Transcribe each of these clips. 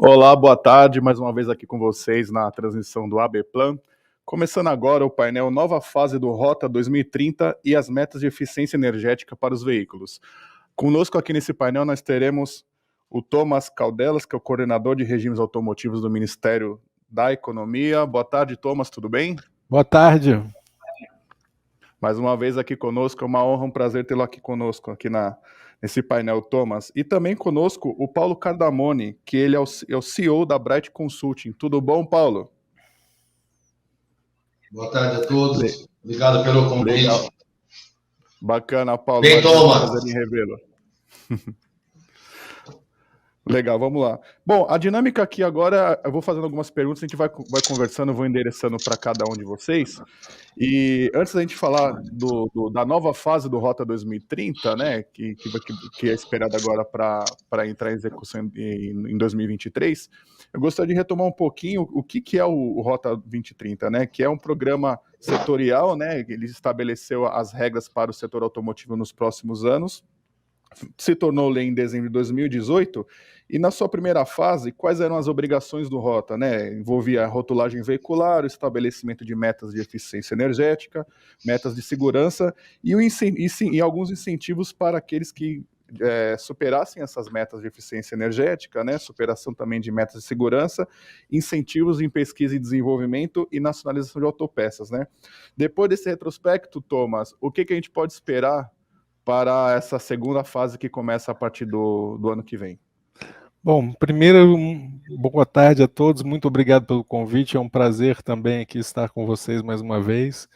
Olá, boa tarde, mais uma vez aqui com vocês na transmissão do AB Plan. Começando agora o painel Nova Fase do Rota 2030 e as metas de eficiência energética para os veículos. Conosco aqui nesse painel nós teremos o Thomas Caldelas, que é o coordenador de regimes automotivos do Ministério da Economia. Boa tarde, Thomas, tudo bem? Boa tarde. Mais uma vez aqui conosco, é uma honra, um prazer tê-lo aqui conosco, aqui nesse painel, Thomas. E também conosco o Paulo Cardamone, que ele é o CEO da Bright Consulting. Tudo bom, Paulo? Boa tarde a todos. Obrigado pelo convite. Legal. Bacana, Paulo. Bem, Thomas. Prazer em revê-lo. Legal, vamos lá. Bom, a dinâmica aqui agora, eu vou fazendo algumas perguntas, a gente vai conversando, eu vou endereçando para cada um de vocês. E antes da gente falar da nova fase do Rota 2030, né, que é esperada agora para entrar em execução em 2023, eu gostaria de retomar um pouquinho o que é o Rota 2030, né, que é um programa setorial, né, ele estabeleceu as regras para o setor automotivo nos próximos anos, se tornou lei em dezembro de 2018, e na sua primeira fase, quais eram as obrigações do Rota, né? Envolvia a rotulagem veicular, o estabelecimento de metas de eficiência energética, metas de segurança e alguns incentivos para aqueles que superassem essas metas de eficiência energética, né? Superação também de metas de segurança, incentivos em pesquisa e desenvolvimento e nacionalização de autopeças, né? Depois desse retrospecto, Thomas, o que a gente pode esperar para essa segunda fase que começa a partir do ano que vem? Bom, primeiro, boa tarde a todos, muito obrigado pelo convite, é um prazer também aqui estar com vocês mais uma vez.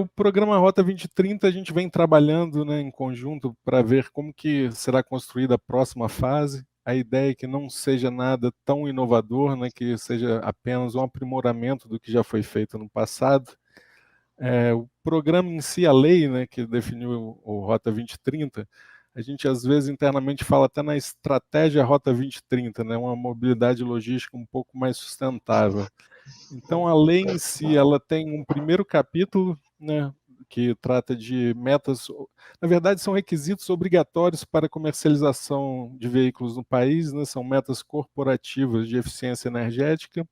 O programa Rota 2030 a gente vem trabalhando, né, em conjunto para ver como que será construída a próxima fase. A ideia é que não seja nada tão inovador, né, que seja apenas um aprimoramento do que já foi feito no passado. O programa em si, a lei, né, que definiu o Rota 2030, a gente às vezes internamente fala até na estratégia Rota 2030, né, uma mobilidade logística um pouco mais sustentável. Então a lei em si, ela tem um primeiro capítulo, né, que trata de metas, na verdade são requisitos obrigatórios para comercialização de veículos no país, né, são metas corporativas de eficiência energética,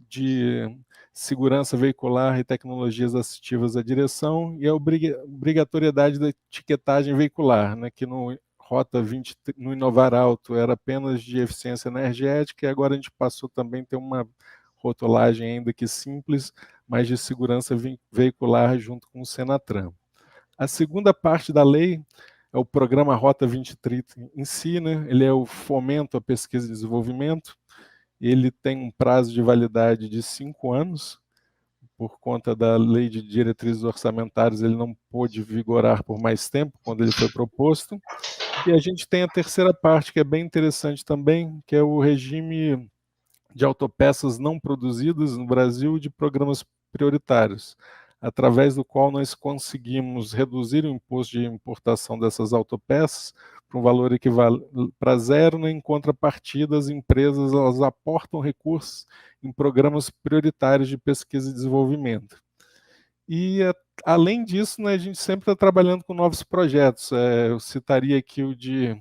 de segurança veicular e tecnologias assistivas à direção, e a obrigatoriedade da etiquetagem veicular, né, que no Rota 20, no Inovar Alto era apenas de eficiência energética, e agora a gente passou também a ter uma rotulagem ainda que simples, mas de segurança veicular junto com o Senatran. A segunda parte da lei é o programa Rota 2030 em si, né? Ele é o fomento à pesquisa e desenvolvimento. Ele tem um prazo de validade de 5 anos, por conta da lei de diretrizes orçamentárias, ele não pôde vigorar por mais tempo, quando ele foi proposto. E a gente tem a terceira parte, que é bem interessante também, que é o regime de autopeças não produzidas no Brasil de programas prioritários, através do qual nós conseguimos reduzir o imposto de importação dessas autopeças para um valor equivalente para zero, né? Em contrapartida, as empresas elas aportam recursos em programas prioritários de pesquisa e desenvolvimento. E, além disso, né, a gente sempre está trabalhando com novos projetos. Eu citaria aqui o de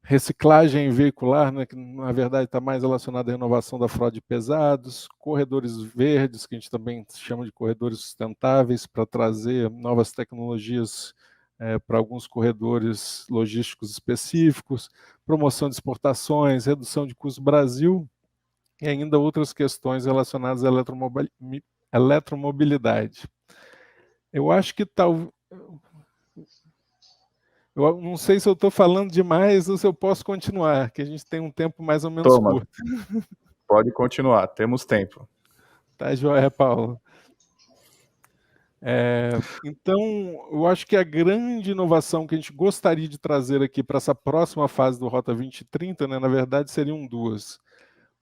reciclagem veicular, né, que na verdade está mais relacionado à renovação da frota de pesados, corredores verdes, que a gente também chama de corredores sustentáveis, para trazer novas tecnologias para alguns corredores logísticos específicos, promoção de exportações, redução de custo Brasil, e ainda outras questões relacionadas à eletromobilidade. Eu acho que eu não sei se eu estou falando demais ou se eu posso continuar, que a gente tem um tempo mais ou menos curto. Pode continuar, temos tempo. Tá, joia, Paulo. Então, eu acho que a grande inovação que a gente gostaria de trazer aqui para essa próxima fase do Rota 2030, né, na verdade, seriam duas.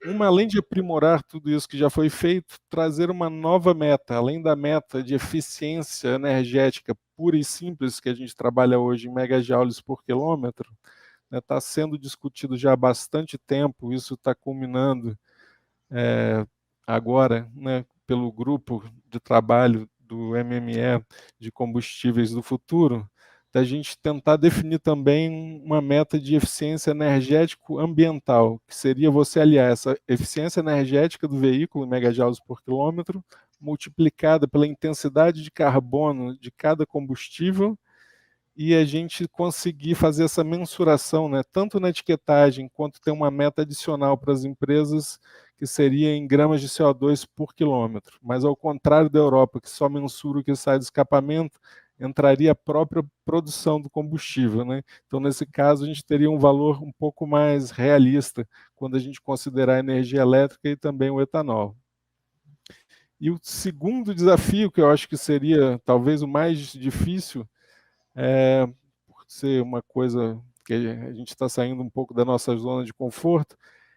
Uma, além de aprimorar tudo isso que já foi feito, trazer uma nova meta, além da meta de eficiência energética pura e simples que a gente trabalha hoje em megajoules por quilômetro, está sendo discutido já há bastante tempo, isso está culminando agora, né, pelo grupo de trabalho do MME de combustíveis do futuro, da gente tentar definir também uma meta de eficiência energético-ambiental, que seria você aliar essa eficiência energética do veículo, em megajoules por quilômetro, multiplicada pela intensidade de carbono de cada combustível, e a gente conseguir fazer essa mensuração, né, tanto na etiquetagem, quanto ter uma meta adicional para as empresas, que seria em gramas de CO2 por quilômetro. Mas ao contrário da Europa, que só mensura o que sai do escapamento, entraria a própria produção do combustível, né? Então, nesse caso, a gente teria um valor um pouco mais realista, quando a gente considerar a energia elétrica e também o etanol. E o segundo desafio, que eu acho que seria talvez o mais difícil, por ser uma coisa que a gente está saindo um pouco da nossa zona de conforto,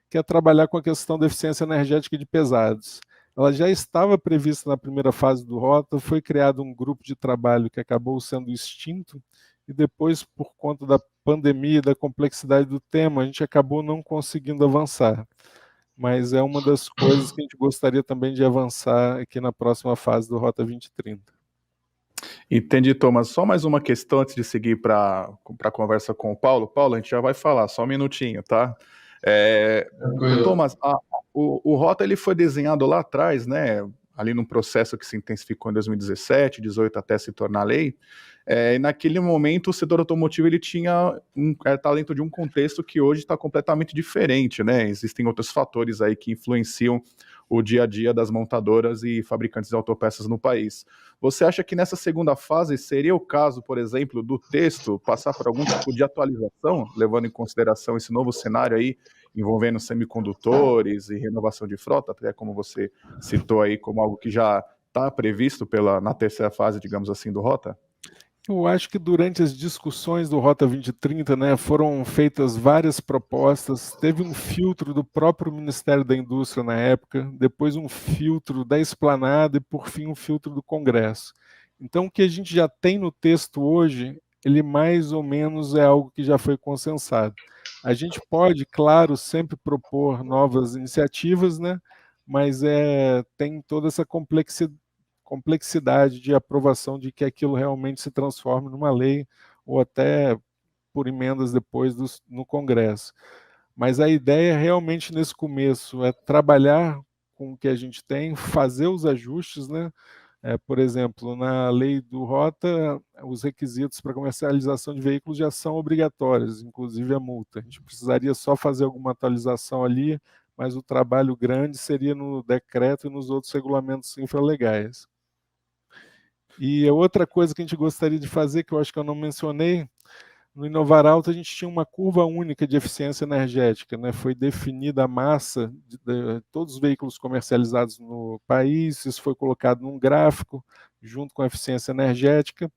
que é trabalhar com a questão da eficiência energética de pesados. Ela já estava prevista na primeira fase do Rota, foi criado um grupo de trabalho que acabou sendo extinto, e depois, por conta da pandemia e da complexidade do tema, a gente acabou não conseguindo avançar. Mas é uma das coisas que a gente gostaria também de avançar aqui na próxima fase do Rota 2030. Entendi, Thomas. Só mais uma questão antes de seguir para a conversa com o Paulo. Paulo, a gente já vai falar, só um minutinho, tá? Thomas, o Rota ele foi desenhado lá atrás, né? Ali num processo que se intensificou em 2017, 2018, até se tornar lei. E naquele momento o setor automotivo ele tinha tá dentro de um contexto que hoje está completamente diferente, né? Existem outros fatores aí que influenciam o dia a dia das montadoras e fabricantes de autopeças no país. Você acha que nessa segunda fase seria o caso, por exemplo, do texto passar por algum tipo de atualização, levando em consideração esse novo cenário aí, envolvendo semicondutores e renovação de frota, até como você citou aí como algo que já está previsto na terceira fase, digamos assim, do Rota? Eu acho que durante as discussões do Rota 2030, né, foram feitas várias propostas, teve um filtro do próprio Ministério da Indústria na época, depois um filtro da Esplanada e, por fim, um filtro do Congresso. Então, o que a gente já tem no texto hoje, ele mais ou menos é algo que já foi consensado. A gente pode, claro, sempre propor novas iniciativas, né, mas tem toda essa complexidade de aprovação de que aquilo realmente se transforme numa lei ou até por emendas depois no Congresso. Mas a ideia realmente nesse começo é trabalhar com o que a gente tem, fazer os ajustes, né? Por exemplo, na lei do Rota, os requisitos para comercialização de veículos já são obrigatórios, inclusive a multa. A gente precisaria só fazer alguma atualização ali, mas o trabalho grande seria no decreto e nos outros regulamentos infralegais. E outra coisa que a gente gostaria de fazer, que eu acho que eu não mencionei, no Inovar Alto a gente tinha uma curva única de eficiência energética, né? Foi definida a massa de todos os veículos comercializados no país, isso foi colocado num gráfico, junto com a eficiência energética,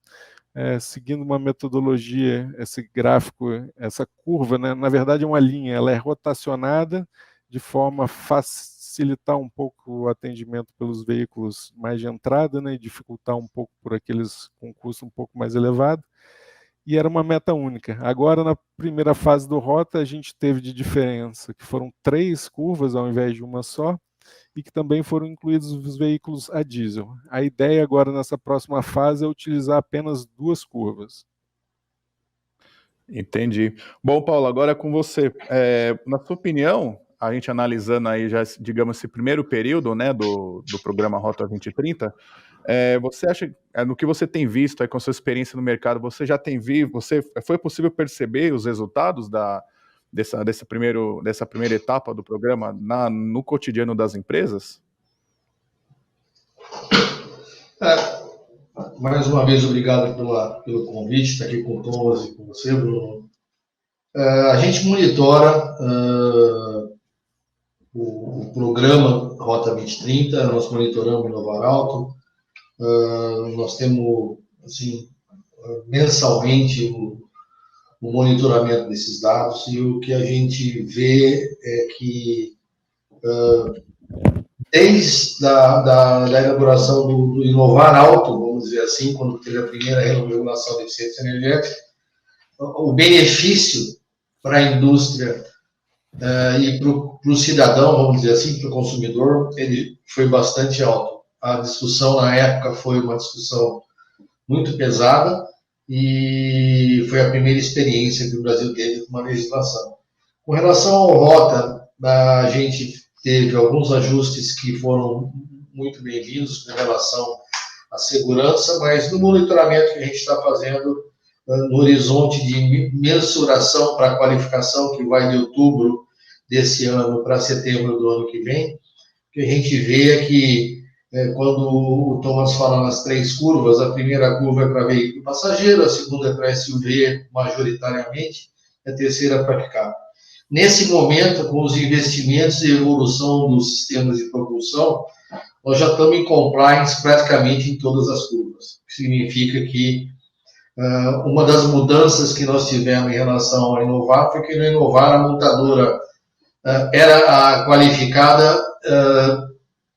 seguindo uma metodologia, esse gráfico, essa curva, né? Na verdade é uma linha, ela é rotacionada de forma a facilitar um pouco o atendimento pelos veículos mais de entrada, né, e dificultar um pouco por aqueles com custo um pouco mais elevado, e era uma meta única. Agora, na primeira fase do Rota, a gente teve de diferença, que foram 3 curvas ao invés de uma só, e que também foram incluídos os veículos a diesel. A ideia agora, nessa próxima fase, é utilizar apenas 2 curvas. Entendi. Bom, Paulo, agora é com você. Na sua opinião, a gente analisando aí já, digamos, esse primeiro período, né, do programa Rota 2030, você acha, no que você tem visto aí com a sua experiência no mercado, você já tem visto, foi possível perceber os resultados dessa primeira etapa do programa no cotidiano das empresas? Mais uma vez, obrigado pelo convite, estar aqui com o Thomas e com você, Bruno. A gente monitora o programa Rota 2030, nós monitoramos o Inovar Alto, nós temos, assim, mensalmente o monitoramento desses dados, e o que a gente vê é que desde a elaboração do Inovar Alto, vamos dizer assim, quando teve a primeira regulação de eficiência energética, o benefício para a indústria e para o cidadão, vamos dizer assim, para o consumidor, ele foi bastante alto. A discussão na época foi uma discussão muito pesada, e foi a primeira experiência que o Brasil teve com uma legislação. Com relação ao Rota, a gente teve alguns ajustes que foram muito bem-vindos com relação à segurança, mas no monitoramento que a gente está fazendo, no horizonte de mensuração para a qualificação, que vai de outubro desse ano para setembro do ano que vem, o que a gente vê é que quando o Thomas fala nas 3 curvas, a primeira curva é para veículo passageiro, a segunda é para SUV majoritariamente, e a terceira para picape. Nesse momento, com os investimentos e evolução dos sistemas de propulsão, nós já estamos em compliance praticamente em todas as curvas, o que significa que uma das mudanças que nós tivemos em relação ao Inovar foi que no Inovar a montadora era a qualificada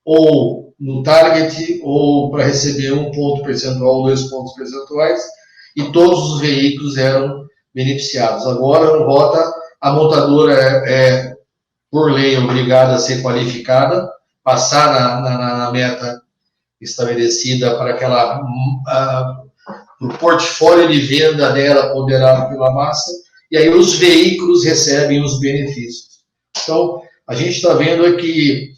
ou no target ou para receber 1 ponto percentual ou 2 pontos percentuais, e todos os veículos eram beneficiados. Agora, no Rota, a montadora por lei, obrigada a ser qualificada, passar na meta estabelecida para aquela o portfólio de venda dela ponderado pela massa, e aí os veículos recebem os benefícios. Então, a gente está vendo aqui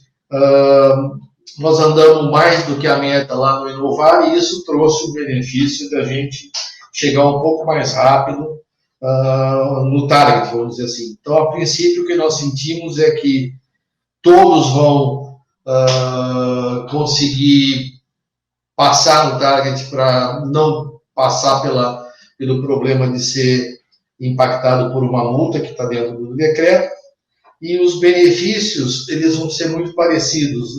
nós andamos mais do que a meta lá no Inovar, e isso trouxe o benefício da gente chegar um pouco mais rápido no target, vamos dizer assim. Então, a princípio, o que nós sentimos é que todos vão conseguir passar no target para não passar pelo problema de ser impactado por uma multa que está dentro do decreto, e os benefícios eles vão ser muito parecidos.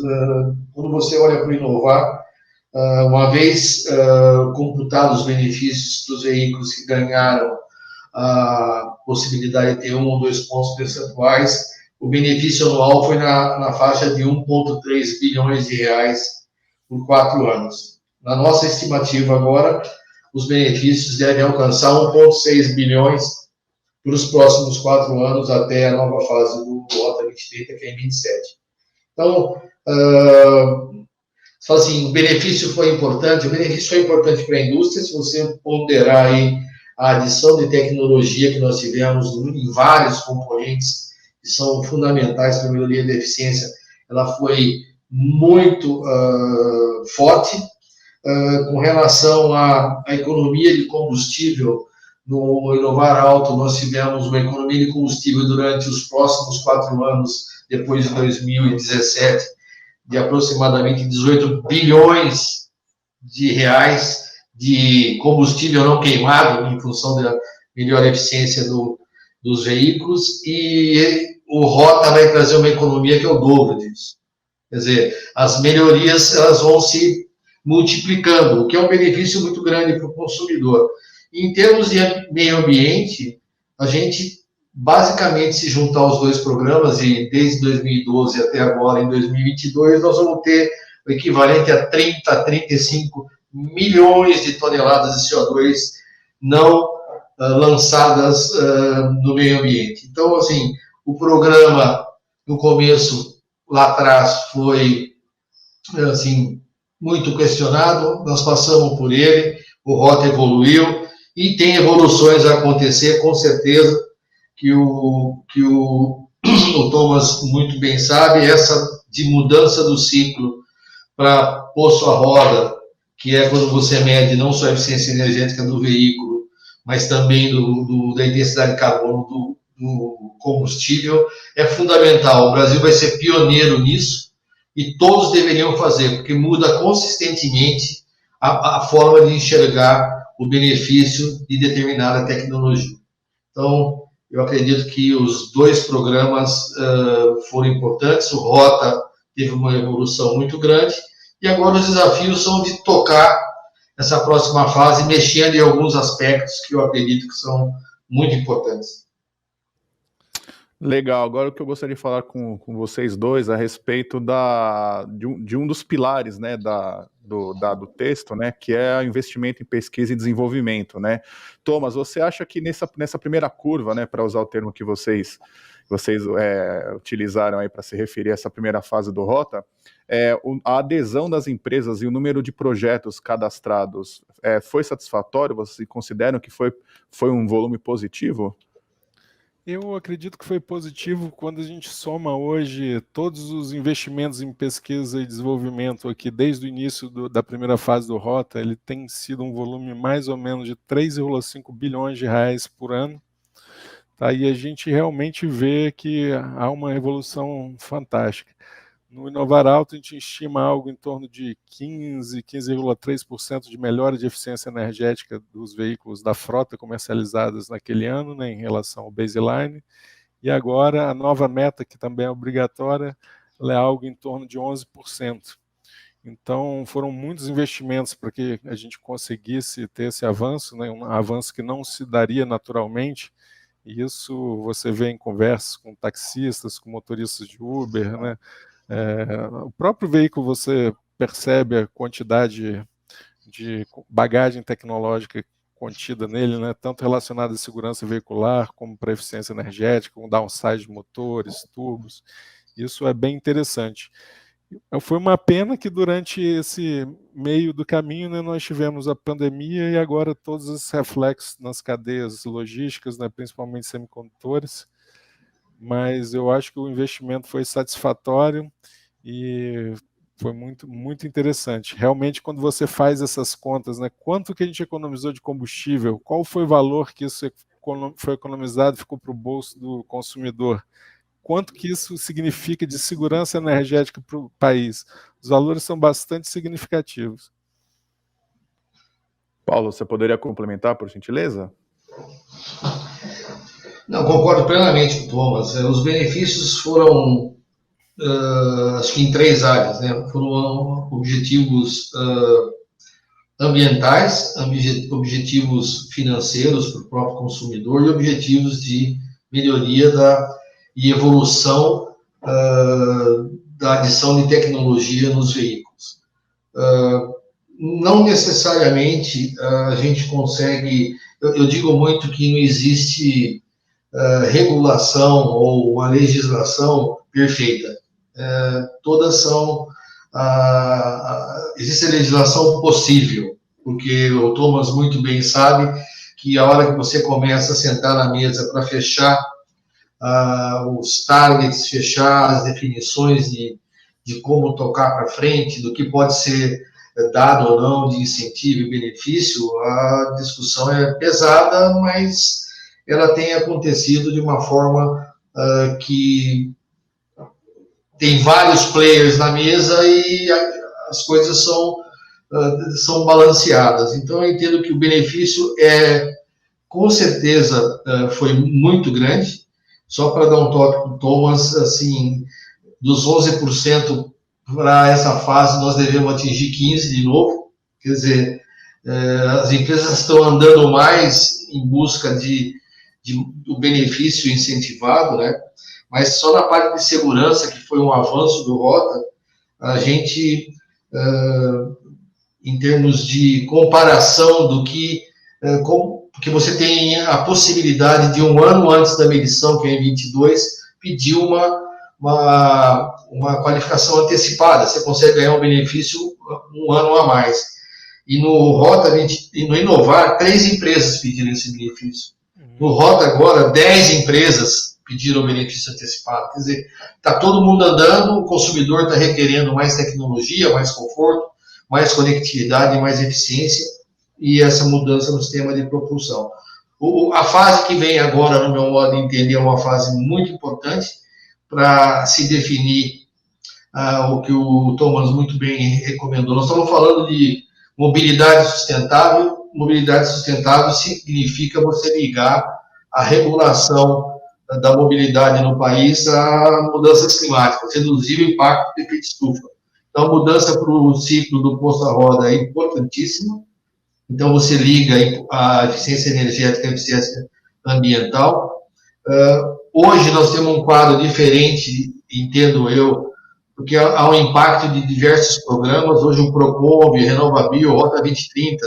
Quando você olha para o Inovar, uma vez computados os benefícios dos veículos que ganharam a possibilidade de ter 1 ou 2 pontos percentuais, o benefício anual foi na faixa de 1,3 bilhões de reais por 4 anos. Na nossa estimativa agora, os benefícios devem alcançar 1,6 bilhões para os próximos 4 anos, até a nova fase do Rota 2030, que é em 27. Então, assim, o benefício foi importante para a indústria. Se você ponderar aí a adição de tecnologia que nós tivemos em vários componentes que são fundamentais para a melhoria da eficiência, ela foi muito forte. Com relação à economia de combustível, no Inovar Alto, nós tivemos uma economia de combustível durante os próximos 4 anos, depois de 2017, de aproximadamente 18 bilhões de reais de combustível não queimado, em função da melhor eficiência dos veículos, e o Rota vai trazer uma economia que é o dobro disso. Quer dizer, as melhorias elas vão se multiplicando, o que é um benefício muito grande para o consumidor. Em termos de meio ambiente, a gente, basicamente, se juntar os 2 programas, e desde 2012 até agora, em 2022, nós vamos ter o equivalente a 30 a 35 milhões de toneladas de CO2 não lançadas no meio ambiente. Então, assim, o programa, no começo, lá atrás, foi, assim, muito questionado, nós passamos por ele, o Rota evoluiu, e tem evoluções a acontecer, com certeza, que o Thomas muito bem sabe, essa de mudança do ciclo para poço à roda, que é quando você mede não só a eficiência energética do veículo, mas também da intensidade de carbono do combustível, é fundamental. O Brasil vai ser pioneiro nisso, e todos deveriam fazer, porque muda consistentemente a forma de enxergar o benefício de determinada tecnologia. Então, eu acredito que os 2 programas foram importantes, o Rota teve uma evolução muito grande, e agora os desafios são de tocar essa próxima fase, mexendo em alguns aspectos que eu acredito que são muito importantes. Legal, agora o que eu gostaria de falar com vocês dois a respeito de um dos pilares, né, do texto, né, que é o investimento em pesquisa e desenvolvimento, né. Thomas, você acha que nessa primeira curva, né, para usar o termo que vocês vocês utilizaram aí para se referir a essa primeira fase do Rota, a adesão das empresas e o número de projetos cadastrados foi satisfatório? Vocês consideram que foi um volume positivo? Eu acredito que foi positivo quando a gente soma hoje todos os investimentos em pesquisa e desenvolvimento aqui, desde o início da primeira fase do Rota, ele tem sido um volume mais ou menos de 3,5 bilhões de reais por ano. Tá? E a gente realmente vê que há uma evolução fantástica. No Inovar Alto, a gente estima algo em torno de 15,3% de melhora de eficiência energética dos veículos da frota comercializados naquele ano, né, em relação ao baseline. E agora, a nova meta, que também é obrigatória, é algo em torno de 11%. Então, foram muitos investimentos para que a gente conseguisse ter esse avanço, né, um avanço que não se daria naturalmente. E isso você vê em conversas com taxistas, com motoristas de Uber, né? O próprio veículo você percebe a quantidade de bagagem tecnológica contida nele, né, tanto relacionada à segurança veicular, como para eficiência energética, com downsize de motores, turbos. Isso é bem interessante. Foi uma pena que durante esse meio do caminho, né, nós tivemos a pandemia e agora todos os reflexos nas cadeias logísticas, né, principalmente semicondutores, mas eu acho que o investimento foi satisfatório e foi muito, muito interessante. Realmente, quando você faz essas contas, né, quanto que a gente economizou de combustível, qual foi o valor que isso foi economizado e ficou para o bolso do consumidor, quanto que isso significa de segurança energética para o país, os valores são bastante significativos. Paulo, você poderia complementar, por gentileza? Não, concordo plenamente com o Thomas. Os benefícios foram, acho que em 3 áreas, né? Foram objetivos ambientais, objetivos financeiros para o próprio consumidor e objetivos de melhoria e evolução da adição de tecnologia nos veículos. Não necessariamente a gente consegue, eu digo muito que não existe regulação ou uma legislação perfeita. Todas são, existe a legislação possível, porque o Thomas muito bem sabe que a hora que você começa a sentar na mesa para fechar os targets, fechar as definições de como tocar para frente, do que pode ser dado ou não de incentivo e benefício, a discussão é pesada, mas ela tem acontecido de uma forma que tem vários players na mesa e as coisas são balanceadas. Então, eu entendo que o benefício com certeza, foi muito grande. Só para dar um toque para o Thomas, assim, dos 11% para essa fase, nós devemos atingir 15% de novo. Quer dizer, as empresas estão andando mais em busca do benefício incentivado, né? Mas só na parte de segurança, que foi um avanço do Rota, a gente, em termos de comparação do que, porque você tem a possibilidade de 1 ano antes da medição, que é em 22, pedir uma qualificação antecipada, você consegue ganhar um benefício 1 ano a mais. E no Rota, no Inovar, 3 empresas pediram esse benefício. No Rota agora, 10 empresas pediram o benefício antecipado. Quer dizer, está todo mundo andando, o consumidor está requerendo mais tecnologia, mais conforto, mais conectividade, mais eficiência, e essa mudança no sistema de propulsão. A fase que vem agora, no meu modo de entender, é uma fase muito importante para se definir o que o Thomas muito bem recomendou. Nós estamos falando de mobilidade sustentável. Mobilidade sustentável significa você ligar a regulação da mobilidade no país a mudanças climáticas, reduzir o impacto do efeito estufa. Então, a mudança para o ciclo do posto à roda é importantíssima. Então, você liga a eficiência energética e a eficiência ambiental. Hoje, nós temos um quadro diferente, entendo eu, porque há um impacto de diversos programas. Hoje, o Procombi, RenovaBio, Rota 2030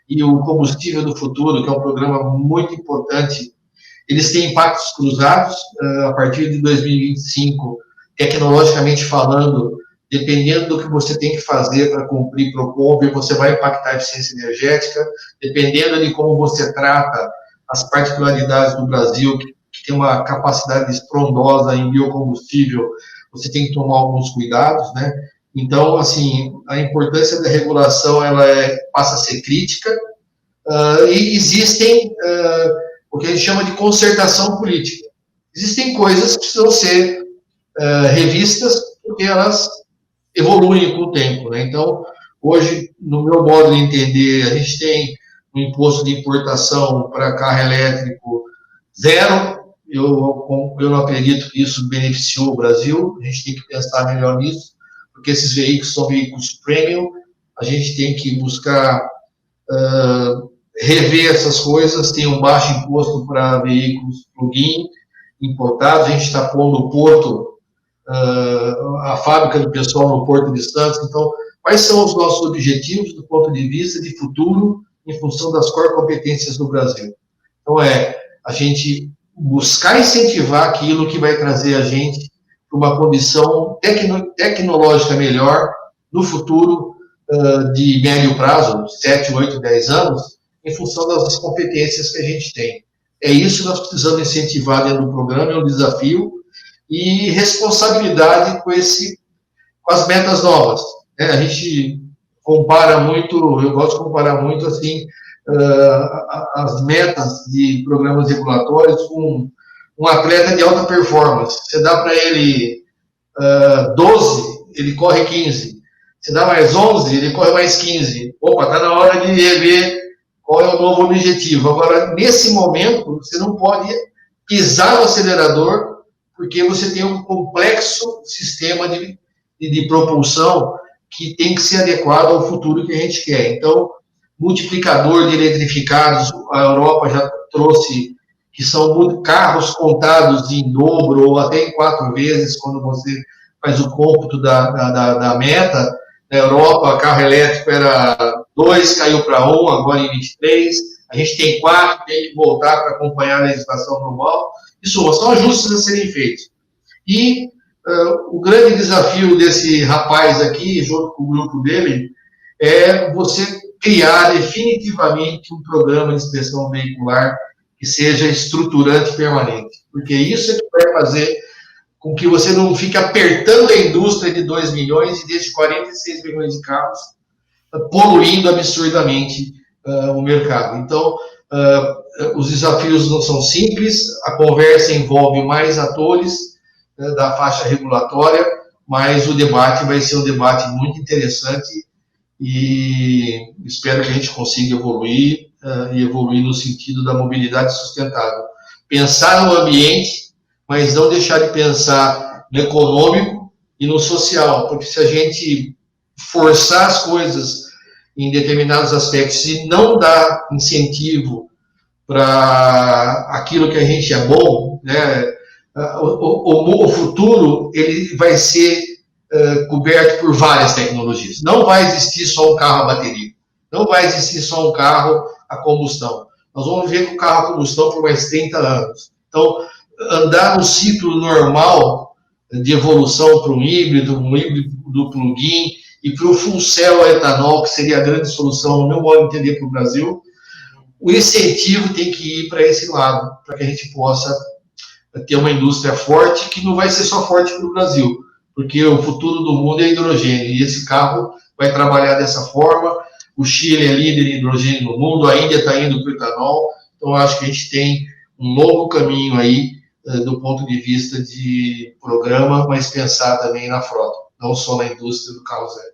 e o Combustível do Futuro, que é um programa muito importante. eles têm impactos cruzados. A partir de 2025, tecnologicamente falando, dependendo do que você tem que fazer para cumprir PROCONVE, você vai impactar a eficiência energética, dependendo de como você trata as particularidades do Brasil, que tem uma capacidade estrondosa em biocombustível, você tem que tomar alguns cuidados, né? Então, assim, a importância da regulação, passa a ser crítica, e existem o que a gente chama de concertação política. Existem coisas que precisam ser revistas, porque elas evoluem com o tempo, né? Então, hoje, no meu modo de entender, a gente tem um imposto de importação para carro elétrico zero. Eu não acredito que isso beneficiou o Brasil. A gente tem que pensar melhor nisso, porque esses veículos são veículos premium. A gente tem que buscar rever essas coisas. Tem um baixo imposto para veículos plug-in importados. A gente está pondo o porto, a fábrica do pessoal no Porto de Santos. Então, quais são os nossos objetivos do ponto de vista de futuro em função das core competências do Brasil? Então, a gente buscar incentivar aquilo que vai trazer a gente para uma condição tecnológica melhor no futuro, de médio prazo, 7, 8, 10 anos, em função das competências que a gente tem. É isso que nós precisamos incentivar dentro do programa, é um desafio, e responsabilidade com as metas novas. A gente compara muito, eu gosto de comparar muito, assim, as metas de programas regulatórios com um atleta de alta performance. Você dá para ele 12, ele corre 15. Você dá mais 11, ele corre mais 15. Opa, está na hora de rever qual é o novo objetivo. Agora, nesse momento, você não pode pisar no acelerador, porque você tem um complexo sistema de propulsão que tem que ser adequado ao futuro que a gente quer. Então, multiplicador de eletrificados, a Europa já trouxe, que são carros contados em dobro ou até em 4 vezes, quando você faz o cômputo da meta. Na Europa, carro elétrico era 2, caiu para 1, agora em 23. A gente tem 4, tem que voltar para acompanhar a legislação global. Isso são ajustes a serem feitos. E o grande desafio desse rapaz aqui, junto com o grupo dele, é você criar definitivamente um programa de inspeção veicular que seja estruturante e permanente. Porque isso é que vai fazer com que você não fique apertando a indústria de 2 milhões e deixe 46 milhões de carros poluindo absurdamente o mercado. Então, os desafios não são simples, a conversa envolve mais atores da faixa regulatória, mas o debate vai ser um debate muito interessante e espero que a gente consiga evoluir e evoluir no sentido da mobilidade sustentável. Pensar no ambiente, mas não deixar de pensar no econômico e no social, porque se a gente forçar as coisas em determinados aspectos e não dar incentivo para aquilo que a gente é bom, né, o futuro ele vai ser coberto por várias tecnologias. Não vai existir só um carro a bateria, não vai existir só um carro a combustão. Nós vamos ver com o carro a combustão por mais 30 anos. Então, andar no ciclo normal de evolução para um híbrido do plug-in e para o full cell etanol, que seria a grande solução, no meu modo de entender, para o Brasil, o incentivo tem que ir para esse lado, para que a gente possa ter uma indústria forte, que não vai ser só forte para o Brasil, porque o futuro do mundo é hidrogênio, e esse carro vai trabalhar dessa forma. O Chile é líder em hidrogênio no mundo, a Índia está indo para o etanol, então eu acho que a gente tem um longo caminho aí, do ponto de vista de programa, mas pensar também na frota, não só na indústria do carro zero.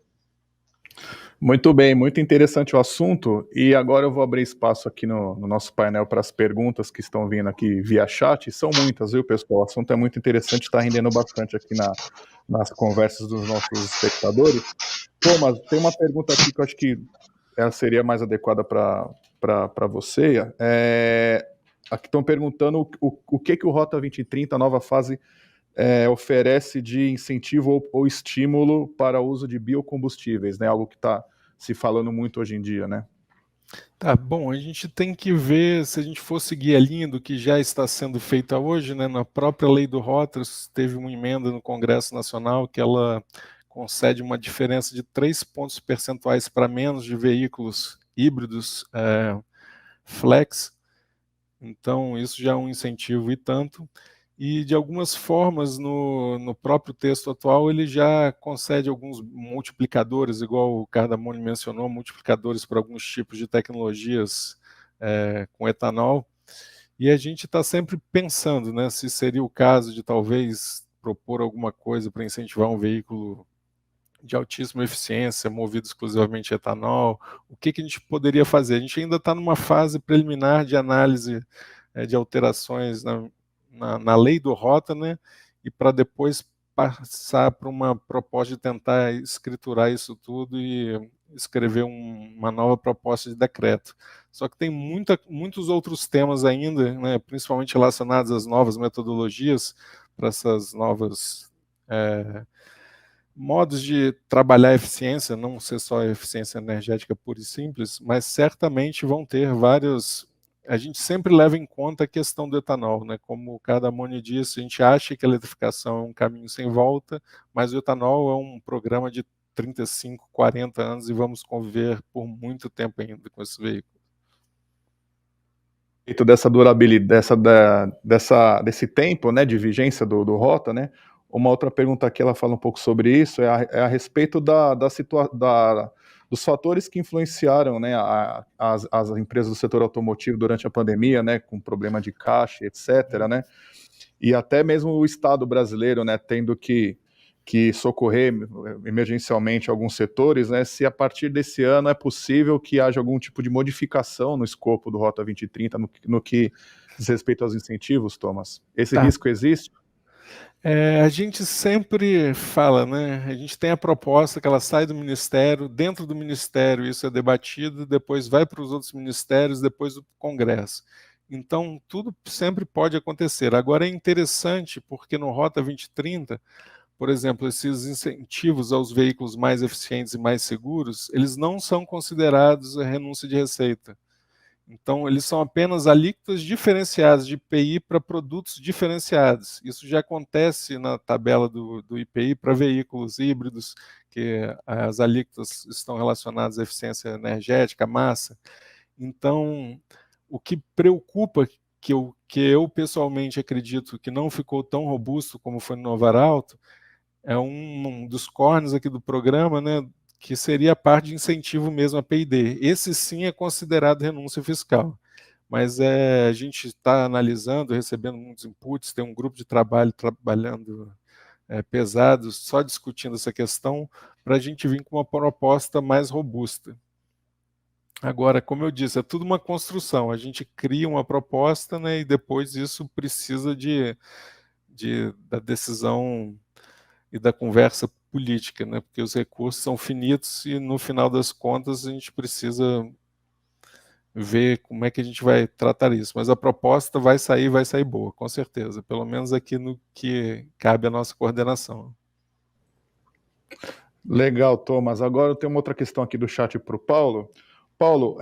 Muito bem, muito interessante o assunto, e agora eu vou abrir espaço aqui no nosso painel para as perguntas que estão vindo aqui via chat. São muitas, viu, pessoal? O assunto é muito interessante, está rendendo bastante aqui nas conversas dos nossos espectadores. Thomas, tem uma pergunta aqui que eu acho que ela seria mais adequada para você. Aqui estão perguntando o que o Rota 2030, a nova fase, oferece de incentivo ou estímulo para o uso de biocombustíveis, né? Algo que está se falando muito hoje em dia, né? Tá bom, a gente tem que ver se a gente for seguir a linha do que já está sendo feito hoje, né? Na própria lei do Rotas, teve uma emenda no Congresso Nacional que ela concede uma diferença de 3 pontos percentuais para menos de veículos híbridos flex. Então, isso já é um incentivo e tanto. E, de algumas formas, no próprio texto atual, ele já concede alguns multiplicadores, igual o Cardamone mencionou, multiplicadores para alguns tipos de tecnologias com etanol. E a gente está sempre pensando, né, se seria o caso de talvez propor alguma coisa para incentivar um veículo de altíssima eficiência, movido exclusivamente a etanol, o que a gente poderia fazer? A gente ainda está numa fase preliminar de análise de alterações na lei do Rota, né? E para depois passar para uma proposta de tentar escriturar isso tudo e escrever uma nova proposta de decreto. Só que tem muitos outros temas ainda, né, principalmente relacionados às novas metodologias, para essas novas modos de trabalhar a eficiência, não ser só a eficiência energética pura e simples, mas certamente vão ter vários. A gente sempre leva em conta a questão do etanol, né? Como o Cardamone disse, a gente acha que a eletrificação é um caminho sem volta, mas o etanol é um programa de 35, 40 anos e vamos conviver por muito tempo ainda com esse veículo. Dessa durabilidade, desse tempo, né, de vigência do Rota, né? Uma outra pergunta aqui, ela fala um pouco sobre isso, é a respeito dos fatores que influenciaram, né, as empresas do setor automotivo durante a pandemia, né, com problema de caixa, etc., né? E até mesmo o Estado brasileiro, né, tendo que socorrer emergencialmente alguns setores, né, se a partir desse ano é possível que haja algum tipo de modificação no escopo do Rota 2030 no que diz respeito aos incentivos, Thomas. Esse risco existe? A gente sempre fala, né? A gente tem a proposta que ela sai do Ministério, dentro do Ministério isso é debatido, depois vai para os outros ministérios, depois o Congresso. Então, tudo sempre pode acontecer. Agora é interessante porque no Rota 2030, por exemplo, esses incentivos aos veículos mais eficientes e mais seguros, eles não são considerados a renúncia de receita. Então, eles são apenas alíquotas diferenciadas de IPI para produtos diferenciados. Isso já acontece na tabela do IPI para veículos híbridos, que as alíquotas estão relacionadas à eficiência energética, massa. Então, o que preocupa, que eu pessoalmente acredito que não ficou tão robusto como foi no Nova Arauto, é um dos cornes aqui do programa, né, que seria a parte de incentivo mesmo a P&D. Esse sim é considerado renúncia fiscal. Mas a gente está analisando, recebendo muitos inputs, tem um grupo de trabalho trabalhando pesado, só discutindo essa questão, para a gente vir com uma proposta mais robusta. Agora, como eu disse, é tudo uma construção. A gente cria uma proposta, né, e depois isso precisa da decisão e da conversa política, né? Porque os recursos são finitos e, no final das contas, a gente precisa ver como é que a gente vai tratar isso. Mas a proposta vai sair boa, com certeza. Pelo menos aqui no que cabe à nossa coordenação. Legal, Thomas. Agora eu tenho uma outra questão aqui do chat para o Paulo. Paulo,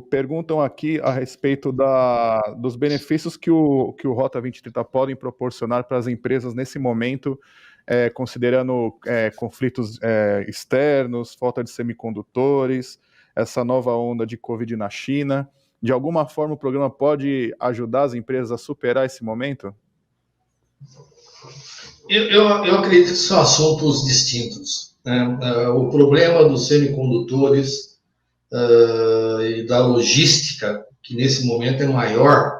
perguntam aqui a respeito dos benefícios que o Rota 2030 podem proporcionar para as empresas nesse momento, considerando conflitos externos, falta de semicondutores, essa nova onda de Covid na China. De alguma forma o programa pode ajudar as empresas a superar esse momento? Eu acredito que são assuntos distintos, né? O problema dos semicondutores e da logística, que nesse momento é maior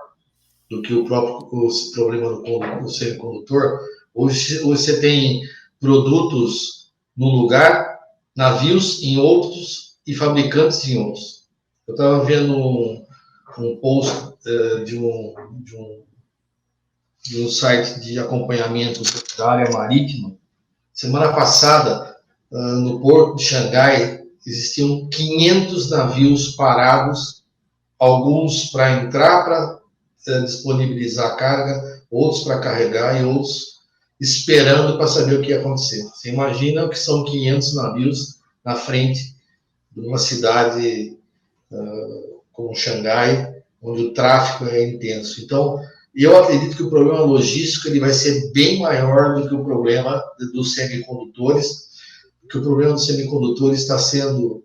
do que o próprio problema do semicondutor. Hoje você tem produtos num lugar, navios em outros e fabricantes em outros. Eu estava vendo um post de um site de acompanhamento da área marítima. Semana passada, no porto de Xangai, existiam 500 navios parados, alguns para entrar para disponibilizar a carga, outros para carregar e outros esperando para saber o que ia acontecer. Você imagina o que são 500 navios na frente de uma cidade como Xangai, onde o tráfego é intenso. Então, eu acredito que o problema logístico ele vai ser bem maior do que o problema dos semicondutores, porque o problema dos semicondutores está sendo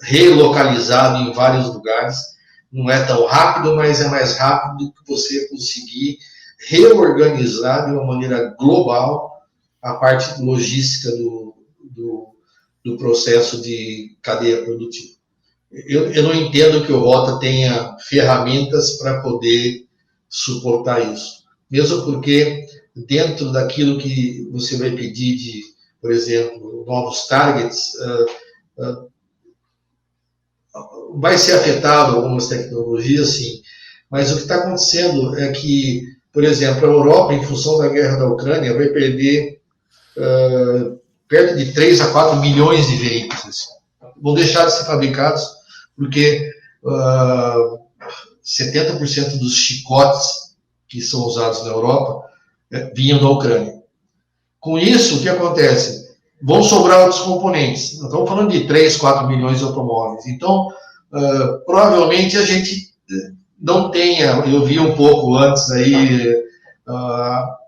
relocalizado em vários lugares. Não é tão rápido, mas é mais rápido do que você conseguir reorganizar de uma maneira global a parte logística do processo de cadeia produtiva. Eu não entendo que o Rota tenha ferramentas para poder suportar isso. Mesmo porque, dentro daquilo que você vai pedir de, por exemplo, novos targets, vai ser afetado algumas tecnologias, sim. Mas o que está acontecendo é que, por exemplo, a Europa, em função da guerra da Ucrânia, vai perder perto de 3 a 4 milhões de veículos. Assim. Vão deixar de ser fabricados porque 70% dos chicotes que são usados na Europa vinham da Ucrânia. Com isso, o que acontece? Vão sobrar outros componentes. Nós estamos falando de 3, 4 milhões de automóveis. Então, provavelmente a gente não tenha, eu vi um pouco antes aí,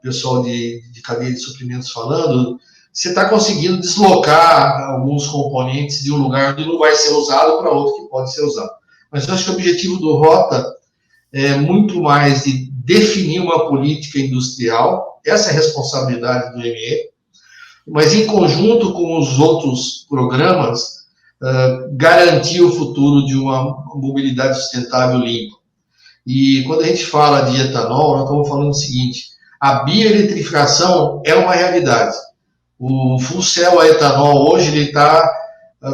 pessoal de cadeia de suprimentos falando, você está conseguindo deslocar alguns componentes de um lugar onde não vai ser usado para outro que pode ser usado. Mas eu acho que o objetivo do Rota é muito mais de definir uma política industrial, essa é a responsabilidade do ME, mas em conjunto com os outros programas, garantir o futuro de uma mobilidade sustentável limpa. E quando a gente fala de etanol, nós estamos falando o seguinte, a bioeletrificação é uma realidade. O full cell a etanol hoje ele está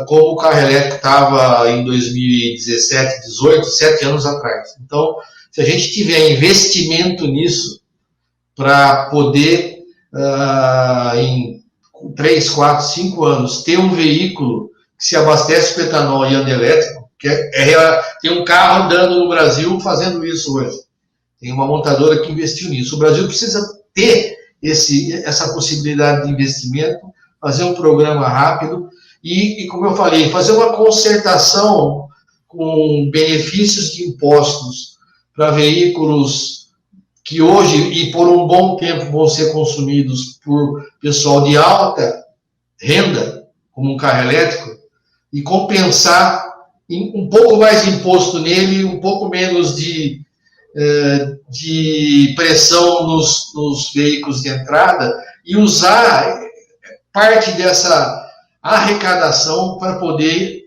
como o carro elétrico estava em 2017, 2018, 7 anos atrás. Então, se a gente tiver investimento nisso para poder, em 3, 4, 5 anos, ter um veículo que se abastece com etanol e anda elétrico, que tem um carro andando no Brasil fazendo isso hoje. Tem uma montadora que investiu nisso. O Brasil precisa ter essa possibilidade de investimento, fazer um programa rápido e, como eu falei, fazer uma concertação com benefícios de impostos para veículos que hoje e por um bom tempo vão ser consumidos por pessoal de alta renda, como um carro elétrico, e compensar um pouco mais de imposto nele, um pouco menos de pressão nos veículos de entrada e usar parte dessa arrecadação para poder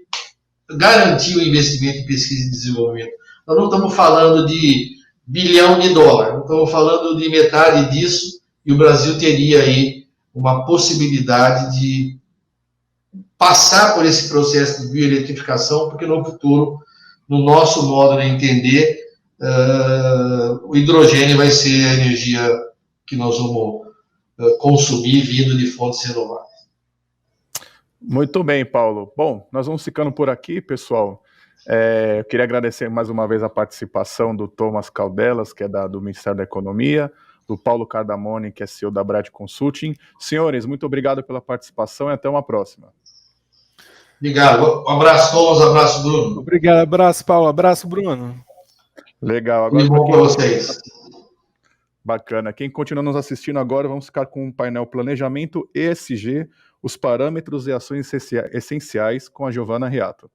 garantir o investimento em pesquisa e desenvolvimento. Nós não estamos falando de $1 bilhão, nós estamos falando de metade disso e o Brasil teria aí uma possibilidade de passar por esse processo de bioeletrificação, porque no futuro, no nosso modo de entender, o hidrogênio vai ser a energia que nós vamos consumir vindo de fontes renováveis. Muito bem, Paulo. Bom, nós vamos ficando por aqui, pessoal. Eu queria agradecer mais uma vez a participação do Thomas Caldelas, que é do Ministério da Economia, do Paulo Cardamone, que é CEO da Brad Consulting. Senhores, muito obrigado pela participação e até uma próxima. Obrigado. Um abraço, Thomas. Um abraço, Bruno. Obrigado. Abraço, Paulo. Abraço, Bruno. Legal. Agora, muito bom para vocês. Bacana. Quem continua nos assistindo agora, vamos ficar com o painel Planejamento ESG, os parâmetros e ações essenciais com a Giovana Riato.